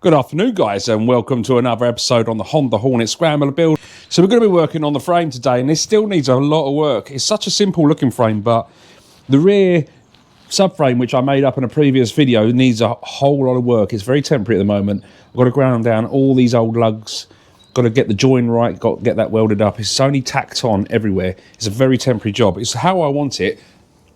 Good afternoon, guys, and welcome to another episode on the Honda Hornet Scrambler build. So we're going to be working on the frame today, and this still needs a lot of work. It's such a simple looking frame, but the rear subframe, which I made up in a previous video, needs a whole lot of work. It's very temporary at the moment. I've got to ground down all these old lugs, got to get the join right, got to get that welded up. It's only tacked on everywhere. It's a very temporary job. It's how I want it,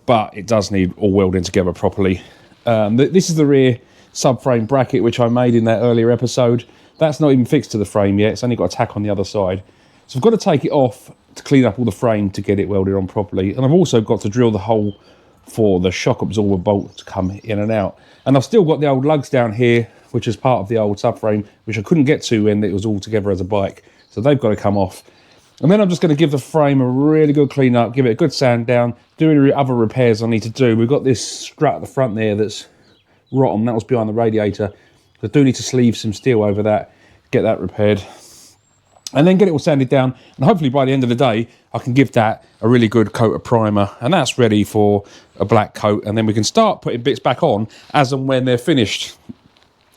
but it does need all welding together properly. This is the rear subframe bracket which I made in that earlier episode. That's not even fixed to the frame yet. It's only got a tack on the other side. So I've got to take it off to clean up all the frame to get it welded on properly. And I've also got to drill the hole for the shock absorber bolt to come in and out. And I've still got the old lugs down here, which is part of the old subframe, which I couldn't get to when it was all together as a bike. So they've got to come off. And then I'm just going to give the frame a really good clean up, give it a good sand down, do any other repairs I need to do. We've got this strut at the front there that's rotten. That was behind the radiator. So I do need to sleeve some steel over that, get that repaired, and then get it all sanded down. And hopefully by the end of the day, I can give that a really good coat of primer, and that's ready for a black coat. And then we can start putting bits back on as and when they're finished.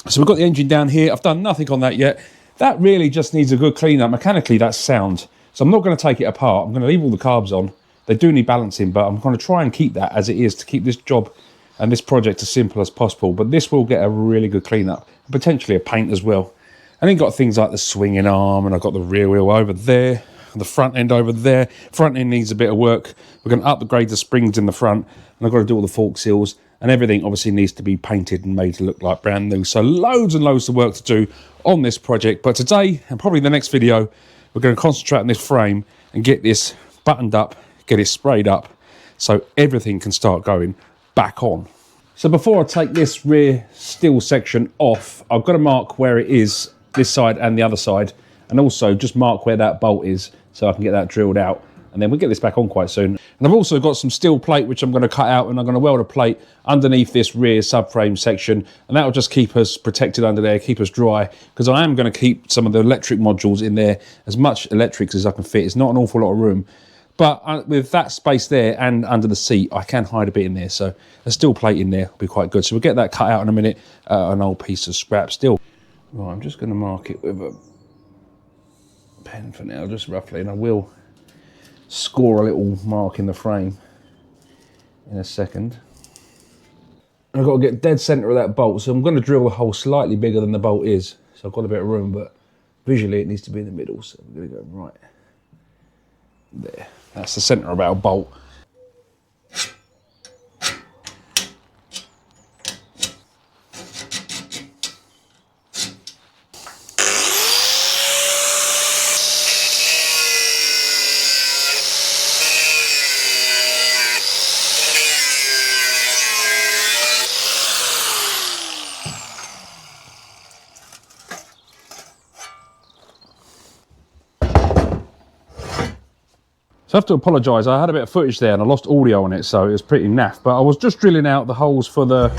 So we've got the engine down here. I've done nothing on that yet. That really just needs a good clean up. Mechanically, that's sound. So I'm not going to take it apart. I'm going to leave all the carbs on. They do need balancing, but I'm going to try and keep that as it is to keep this job and this project as simple as possible. But this will get a really good clean up, potentially a paint as well. And then got things like the swinging arm, and I've got the rear wheel over there, the front end over there. Front end needs a bit of work. We're going to upgrade the springs in the front, and I've got to do all the fork seals, and everything obviously needs to be painted and made to look like brand new. So loads and loads of work to do on this project. But today, and probably the next video, we're going to concentrate on this frame and get this buttoned up, get it sprayed up, so everything can start going back on. So before I take this rear steel section off, I've got to mark where it is, this side and the other side, and also just mark where that bolt is so I can get that drilled out, and then we'll get this back on quite soon. And I've also got some steel plate which I'm going to cut out, and I'm going to weld a plate underneath this rear subframe section, and that will just keep us protected under there, keep us dry, because I am going to keep some of the electric modules in there, as much electrics as I can fit. It's not an awful lot of room. But with that space there and under the seat, I can hide a bit in there. So a steel plate in there will be quite good. So we'll get that cut out in a minute, an old piece of scrap steel. Right, I'm just going to mark it with a pen for now, just roughly. And I will score a little mark in the frame in a second. I've got to get dead centre of that bolt. So I'm going to drill the hole slightly bigger than the bolt is. So I've got a bit of room, but visually it needs to be in the middle. So I'm going to go right there. That's the centre of our bolt. So I have to apologise, I had a bit of footage there and I lost audio on it, so it was pretty naff. But I was just drilling out the holes for the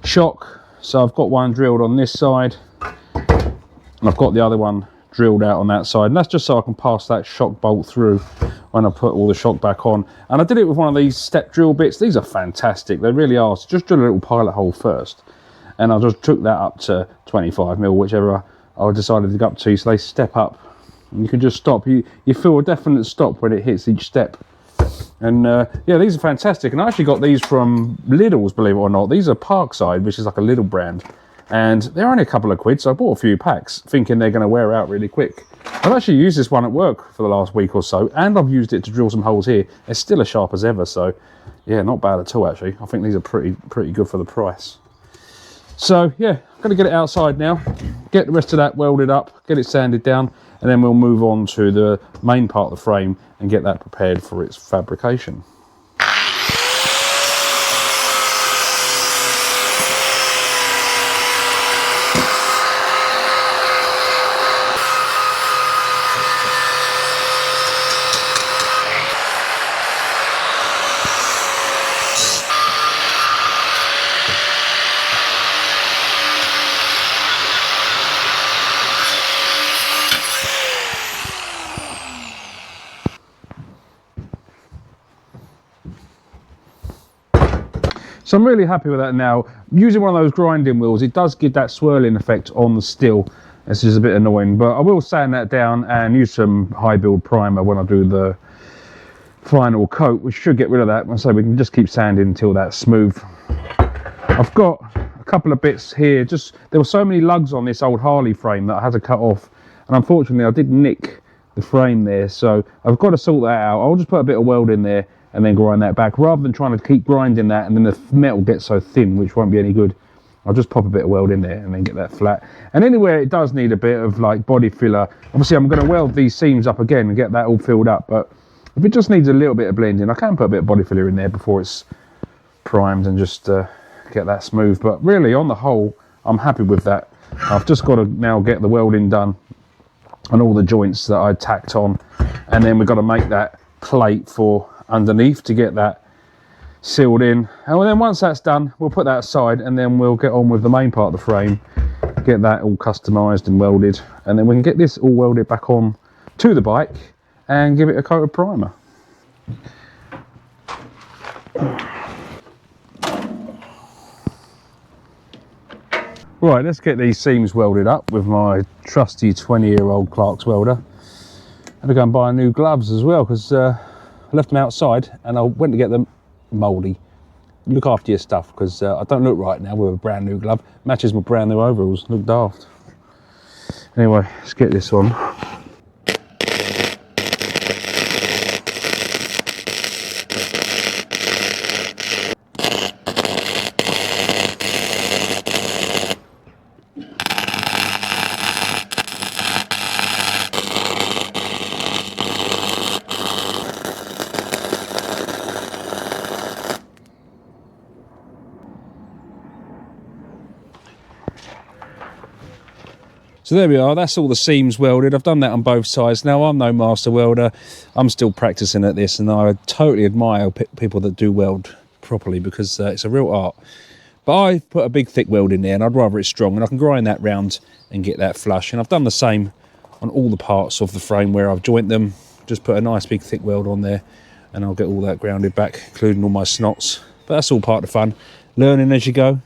shock. So I've got one drilled on this side, and I've got the other one drilled out on that side. And that's just so I can pass that shock bolt through when I put all the shock back on. And I did it with one of these step drill bits. These are fantastic, they really are. So just drill a little pilot hole first. And I just took that up to 25mm, whichever I decided to go up to, so they step up. And you can just stop. You feel a definite stop when it hits each step. And yeah, these are fantastic. And I actually got these from Lidl's, believe it or not. These are Parkside, which is like a Lidl brand. And they're only a couple of quid, so I bought a few packs, thinking they're going to wear out really quick. I've actually used this one at work for the last week or so, and I've used it to drill some holes here. It's still as sharp as ever, so yeah, not bad at all, actually. I think these are pretty good for the price. So yeah, I'm going to get it outside now, get the rest of that welded up, get it sanded down, and then we'll move on to the main part of the frame and get that prepared for its fabrication. So I'm really happy with that now. Using one of those grinding wheels, it does give that swirling effect on the steel. It's just a bit annoying, but I will sand that down and use some high build primer when I do the final coat, which should get rid of that. So we can just keep sanding until that's smooth. I've got a couple of bits here. Just there were so many lugs on this old Harley frame that I had to cut off, and unfortunately I did nick the frame there, so I've got to sort that out. I'll just put a bit of weld in there and then grind that back, rather than trying to keep grinding that and then the metal gets so thin, which won't be any good. I'll just pop a bit of weld in there and then get that flat. And anywhere it does need a bit of like body filler, obviously I'm going to weld these seams up again and get that all filled up, but if it just needs a little bit of blending, I can put a bit of body filler in there before it's primed and just get that smooth. But really, on the whole, I'm happy with that. I've just got to now get the welding done on all the joints that I tacked on, and then we've got to make that plate for underneath to get that sealed in. And then once that's done, we'll put that aside, and then we'll get on with the main part of the frame, get that all customized and welded, and then we can get this all welded back on to the bike and give it a coat of primer. Right, let's get these seams welded up with my trusty 20-year-old Clark's welder. I had to go and buy new gloves as well, because I left them outside and I went to get them mouldy. Look after your stuff, because I don't look right now with a brand new glove. Matches my brand new overalls, look daft. Anyway, let's get this on. So there we are, that's all the seams welded. I've done that on both sides. Now, I'm no master welder. I'm still practicing at this, and I totally admire people that do weld properly, because it's a real art. But I've put a big thick weld in there, and I'd rather it strong, and I can grind that round and get that flush. And I've done the same on all the parts of the frame where I've joined them. Just put a nice big thick weld on there, and I'll get all that grounded back, including all my snots. But that's all part of the fun, learning as you go.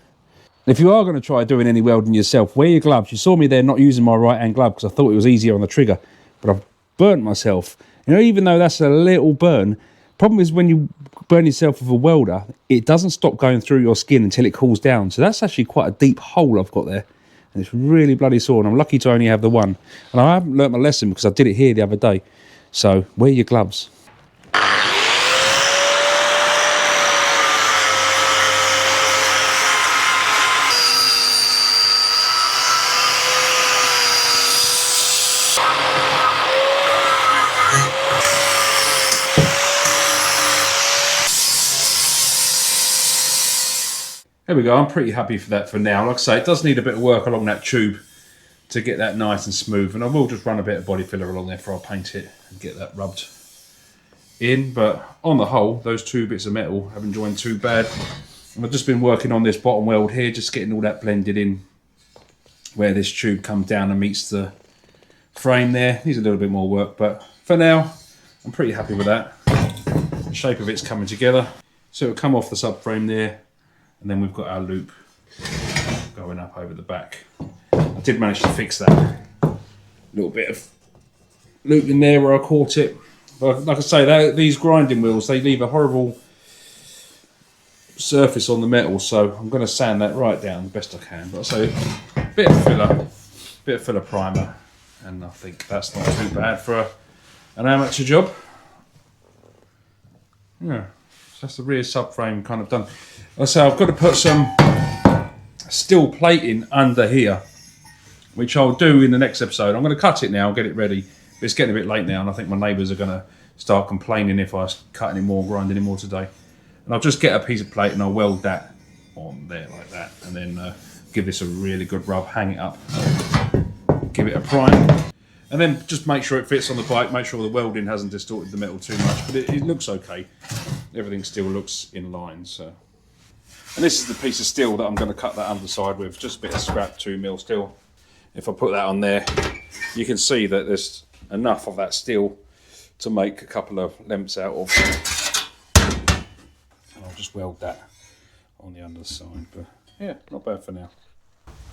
If you are going to try doing any welding yourself, wear your gloves. You saw me there not using my right hand glove because I thought it was easier on the trigger, but I've burnt myself. You know, even though that's a little burn, problem is when you burn yourself with a welder, it doesn't stop going through your skin until it cools down. So that's actually quite a deep hole I've got there, and it's really bloody sore, and I'm lucky to only have the one. And I haven't learnt my lesson because I did it here the other day. So wear your gloves. There we go, I'm pretty happy for that for now. Like I say, it does need a bit of work along that tube to get that nice and smooth, and I will just run a bit of body filler along there before I paint it and get that rubbed in. But on the whole, those two bits of metal haven't joined too bad. And I've just been working on this bottom weld here, just getting all that blended in where this tube comes down and meets the frame there. Needs a little bit more work, but for now, I'm pretty happy with that. The shape of it's coming together. So it'll come off the subframe there, and then we've got our loop going up over the back. I did manage to fix that little bit of loop in there where I caught it. But like I say, these grinding wheels, they leave a horrible surface on the metal, so I'm going to sand that right down the best I can. But so a bit of filler primer, and I think that's not too bad for an amateur job. Yeah, so that's the rear subframe kind of done. So I've got to put some steel plating under here, which I'll do in the next episode. I'm going to cut it now, get it ready. But it's getting a bit late now, and I think my neighbours are going to start complaining if I cut any more, grind any more today. And I'll just get a piece of plate and I'll weld that on there like that, and then give this a really good rub, hang it up, give it a prime, and then just make sure it fits on the bike, make sure the welding hasn't distorted the metal too much, but it looks okay. Everything still looks in line. So, and this is the piece of steel that I'm going to cut that underside with, just a bit of scrap 2mm steel. If I put that on there, you can see that there's enough of that steel to make a couple of lengths out of. And I'll just weld that on the underside, but yeah, not bad for now.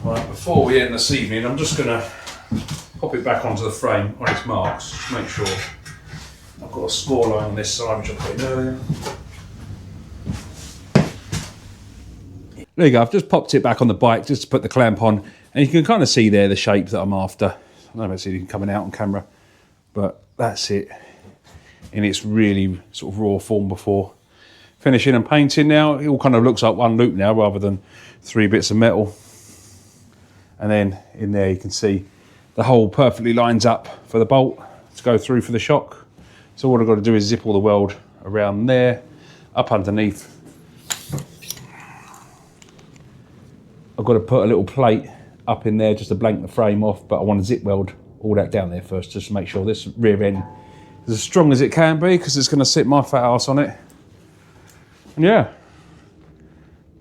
Right, before we end this evening, I'm just going to pop it back onto the frame on its marks, just to make sure I've got a score line on this side, which I put in earlier. There you go, I've just popped it back on the bike just to put the clamp on, and you can kind of see there the shape that I'm after. I don't know if it's even coming out on camera, but that's it in its really sort of raw form before finishing and painting. Now it all kind of looks like one loop now rather than 3 bits of metal. And then in there you can see the hole perfectly lines up for the bolt to go through for the shock. So what I've got to do is zip all the weld around there, up underneath. I've got to put a little plate up in there just to blank the frame off, but I want to zip weld all that down there first, just to make sure this rear end is as strong as it can be, because it's going to sit my fat ass on it. And yeah,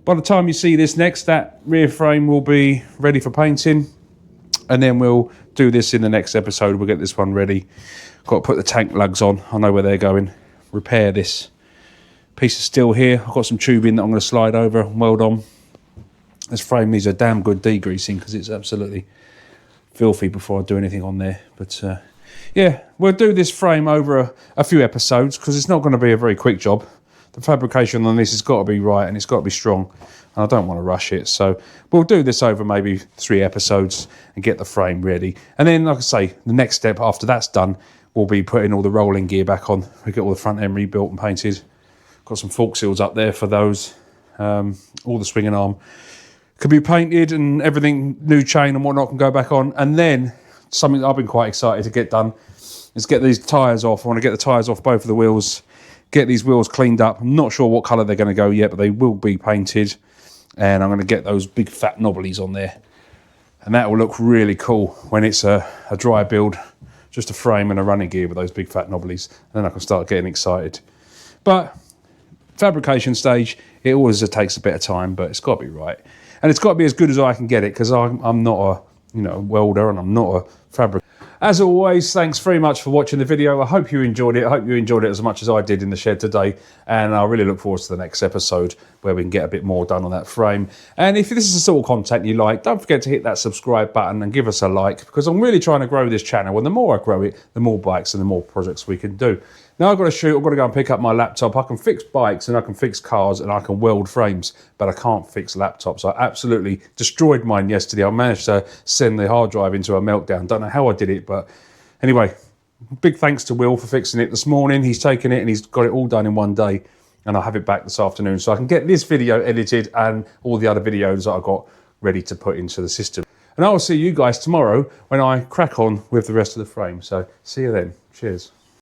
by the time you see this next, that rear frame will be ready for painting, and then we'll do this in the next episode. We'll get this one ready. Got to put the tank lugs on. I know where they're going. Repair this piece of steel here. I've got some tubing that I'm going to slide over and weld on. This frame needs a damn good degreasing because it's absolutely filthy before I do anything on there. But yeah, we'll do this frame over a few episodes because it's not going to be a very quick job. The fabrication on this has got to be right and it's got to be strong, and I don't want to rush it. So we'll do this over maybe 3 episodes and get the frame ready. And then, like I say, the next step after that's done will be putting all the rolling gear back on. We get all the front end rebuilt and painted. Got some fork seals up there for those. All the swinging arm can be painted and everything, new chain and whatnot can go back on. And then something that I've been quite excited to get done is get these tyres off. I want to get the tyres off both of the wheels, get these wheels cleaned up. I'm not sure what colour they're going to go yet, but they will be painted. And I'm going to get those big fat knobblies on there. And that will look really cool when it's a dry build, just a frame and a running gear with those big fat knobblies. And then I can start getting excited. But fabrication stage, it always takes a bit of time, but it's got to be right. And it's got to be as good as I can get it, because I'm not a welder and I'm not a fabricator. As always, thanks very much for watching the video. I hope you enjoyed it. I hope you enjoyed it as much as I did in the shed today. And I really look forward to the next episode where we can get a bit more done on that frame. And if this is the sort of content you like, don't forget to hit that subscribe button and give us a like, because I'm really trying to grow this channel. And the more I grow it, the more bikes and the more projects we can do. Now I've got to shoot, I've got to go and pick up my laptop. I can fix bikes and I can fix cars and I can weld frames, but I can't fix laptops. I absolutely destroyed mine yesterday. I managed to send the hard drive into a meltdown. Don't know how I did it, but anyway, big thanks to Will for fixing it this morning. He's taken it and he's got it all done in one day, and I'll have it back this afternoon so I can get this video edited and all the other videos that I've got ready to put into the system. And I will see you guys tomorrow when I crack on with the rest of the frame. So see you then. Cheers.